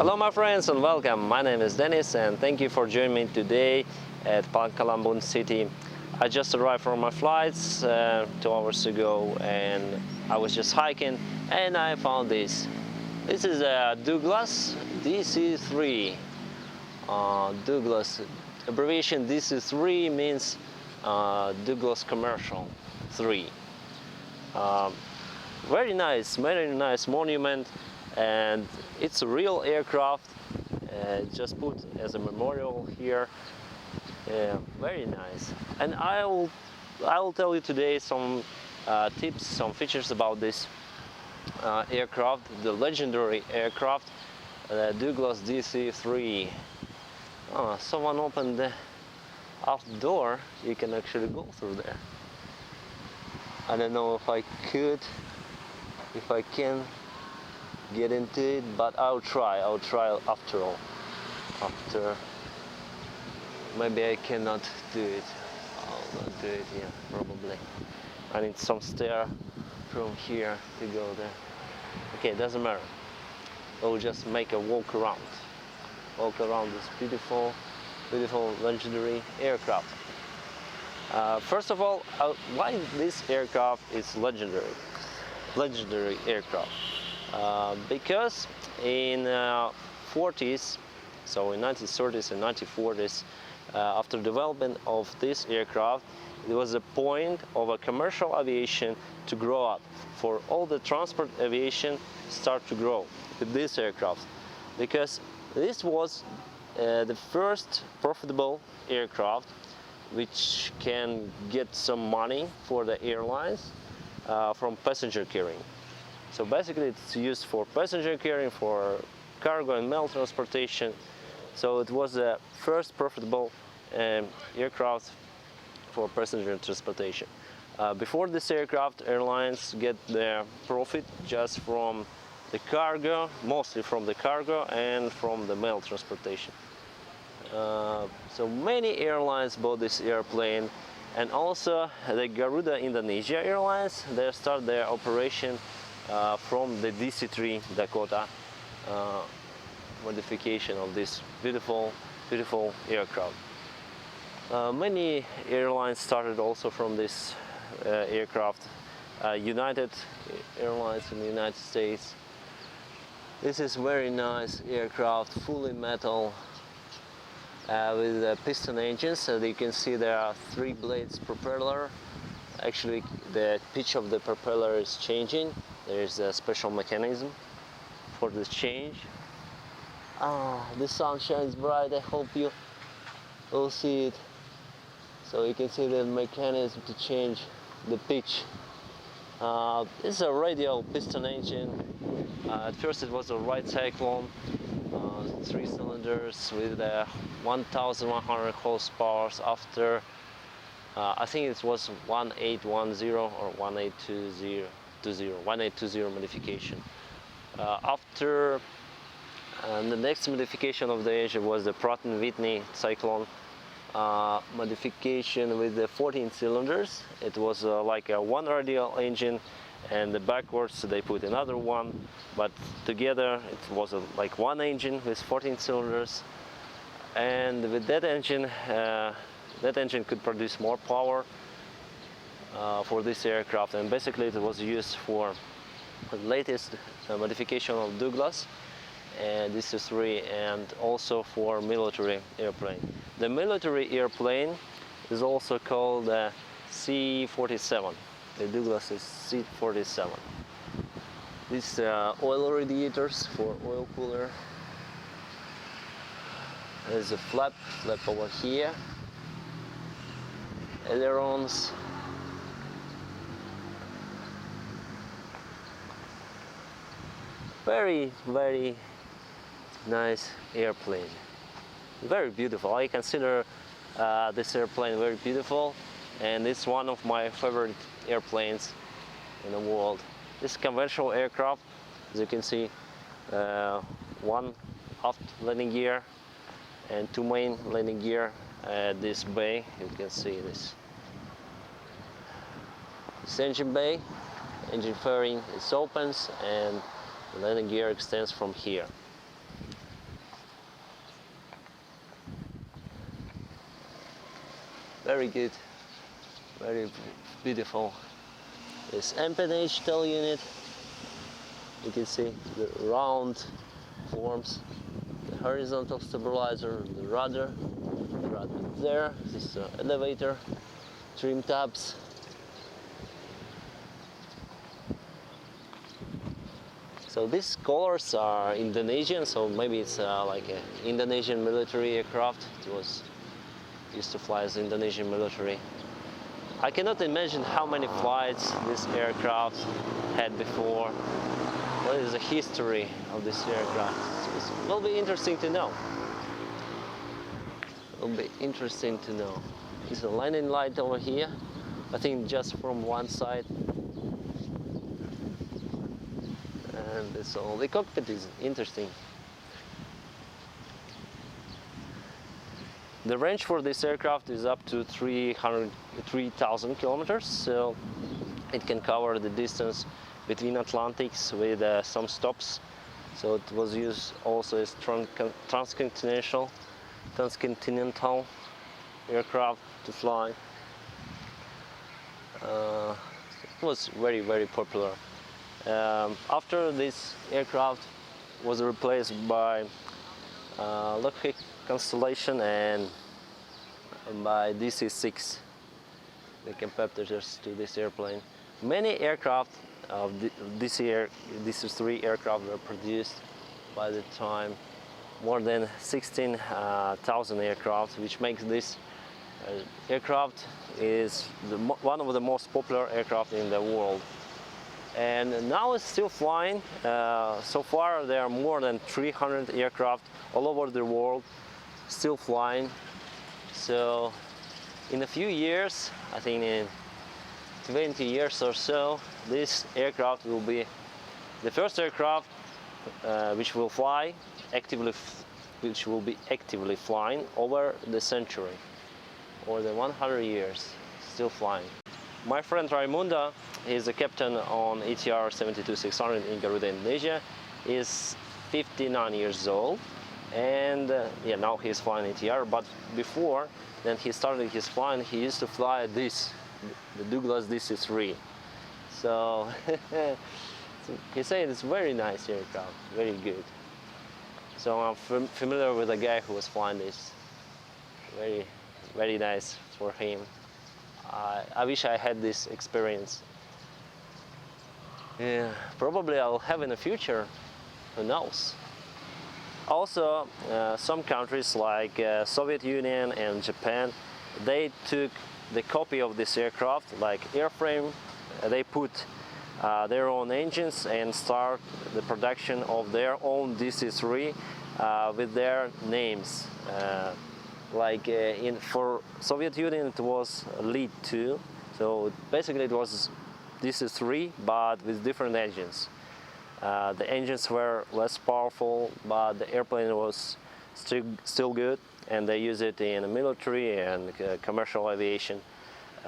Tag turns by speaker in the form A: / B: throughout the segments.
A: Hello my friends and welcome. My name is Dennis and thank you for joining me today at Palangkaraya city. I just arrived from my flights 2 hours ago and I was just hiking and I found this. This is a Douglas DC3. Douglas, abbreviation DC3 means Douglas Commercial 3. Very nice monument, and it's a real aircraft, just put as a memorial here. Very nice. And I will tell you today some tips, some features about this aircraft, the legendary aircraft, Douglas DC3. Someone opened the aft door. You can actually go through there. I don't know if I can get into it, but I'll try after all. Maybe I cannot do it. I'll not do it, yeah, probably. I need some stair from here to go there. Okay, doesn't matter. We'll just make a walk around this beautiful legendary aircraft. First of all, why this aircraft is legendary aircraft? Because in 40s, so in 1930s and 1940s, after development of this aircraft, it was a point of a commercial aviation to grow up. For all the transport aviation start to grow with this aircraft, because this was the first profitable aircraft which can get some money for the airlines from passenger carrying. So basically it's used for passenger carrying, for cargo and mail transportation. So it was the first profitable aircraft for passenger transportation. Before this aircraft, airlines get their profit just from the cargo, mostly from the cargo and from the mail transportation. So many airlines bought this airplane, and also the Garuda-Indonesia Airlines, they start their operation from the DC3 Dakota modification of this beautiful aircraft. Many airlines started also from this aircraft. United Airlines in the United States. This is very nice aircraft, fully metal, with piston engines. So you can see there are 3 blades propeller. Actually, the pitch of the propeller is changing. There is a special mechanism for this change. The sun shines bright. I hope you will see it. So you can see the mechanism to change the pitch. This is a radial piston engine. At first it was a right cyclone, 3 cylinders with 1,100 horsepower. After I think it was 1810 or 1820 modification. After the next modification of the engine was the Pratt & Whitney Cyclone modification with the 14 cylinders. It was like a 1 radial engine, and the backwards they put another one, but together it was like 1 engine with 14 cylinders. And with that engine could produce more power for this aircraft, and basically it was used for the latest modification of Douglas and DC3, and also for military airplane. The military airplane is also called C-47. The Douglas is C-47. These oil radiators for oil cooler. There's a flap over here. Ailerons. Very nice airplane. Very beautiful. I consider this airplane very beautiful, and it's one of my favorite airplanes in the world. This conventional aircraft, as you can see, 1 aft landing gear and 2 main landing gear at this bay. You can see this engine bay. Engine fairing is opens and the landing gear extends from here. very good, very beautiful. This empennage tail unit, you can see the round forms, the horizontal stabilizer, the rudder there, this elevator, trim tabs. So these colors are Indonesian, so maybe it's like an Indonesian military aircraft. It was used to fly as Indonesian military. I cannot imagine how many flights this aircraft had before. What is the history of this aircraft? It will be interesting to know. It will be interesting to know. There's a landing light over here, I think just from one side. And it's all, the cockpit is interesting. The range for this aircraft is up to 3,000 kilometers, so it can cover the distance between Atlantics with some stops. So it was used also as transcontinental aircraft to fly. It was very, very popular. After this aircraft was replaced by Lockheed Constellation and by DC6, the competitors to this airplane. Many aircraft of DC3 aircraft were produced by the time, more than 16,000 aircraft, which makes this aircraft is one of the most popular aircraft in the world. And now it's still flying. So far there are more than 300 aircraft all over the world still flying. So in a few years, I think in 20 years or so, this aircraft will be the first aircraft which will be actively flying over the century, or the 100 years, still flying. My friend Raimundo, he's a captain on ATR 72-600 in Garuda-Indonesia. He's 59 years old, and yeah, now he's flying ATR. But before then, he started his flying. He used to fly the Douglas DC3. So he said it's very nice aircraft, very good. So I'm familiar with the guy who was flying this. Very, very nice for him. I wish I had this experience. Yeah, probably I'll have in the future, who knows. Also, some countries like Soviet Union and Japan, they took the copy of this aircraft, like airframe, they put their own engines and start the production of their own DC3 with their names. For Soviet Union it was Lead 2, so basically it was DC3 but with different engines. The engines were less powerful, but the airplane was still good, and they use it in the military and commercial aviation.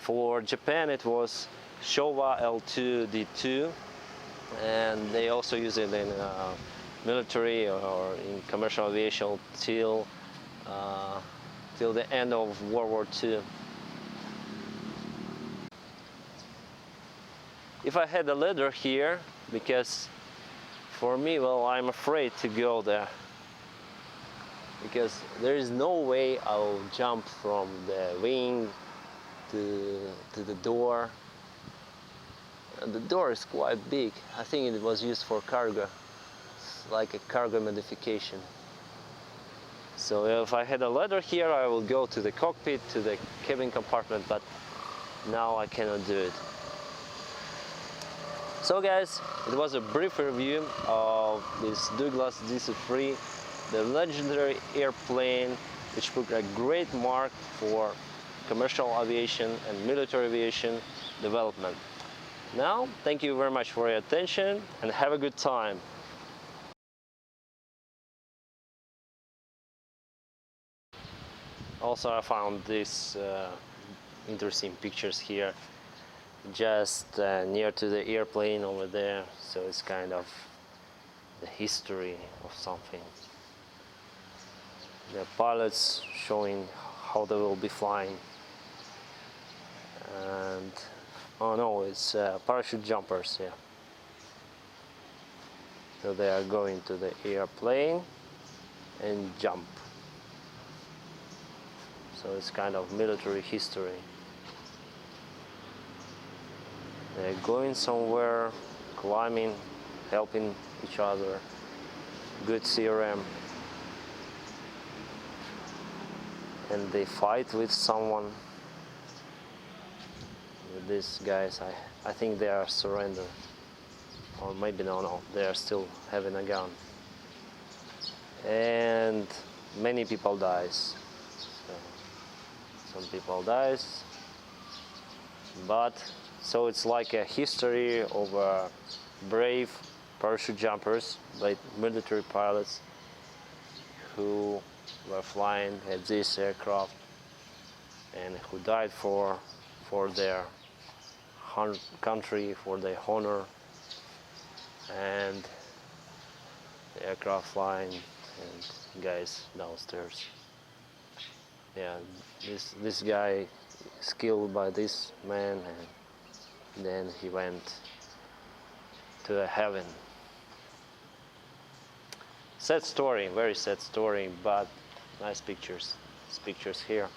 A: For Japan it was Showa L2D2, and they also use it in military or in commercial aviation till the end of World War II. If I had a ladder here, because for me, well, I'm afraid to go there, because there is no way I'll jump from the wing to the door. And the door is quite big. I think it was used for cargo. It's like a cargo modification. So if I had a ladder here, I will go to the cockpit, to the cabin compartment, but now I cannot do it. So guys, it was a brief review of this Douglas DC3, the legendary airplane which put a great mark for commercial aviation and military aviation development. Now, thank you very much for your attention and have a good time. Also, I found these interesting pictures here, just near to the airplane over there, so it's kind of the history of something. The pilots showing how they will be flying. and oh no, it's parachute jumpers, yeah. So they are going to the airplane and jump. So it's kind of military history. They're going somewhere, climbing, helping each other. Good CRM. And they fight with someone. With these guys, I think they are surrendered. Or maybe no, they are still having a gun. And many people dies. So some people dies. But so it's like a history of brave parachute jumpers by military pilots who were flying at this aircraft and who died for their country, for their honor, and the aircraft flying and guys downstairs. Yeah, this guy is killed by this man, and then he went to heaven. Sad story, very sad story, but nice pictures. These pictures here.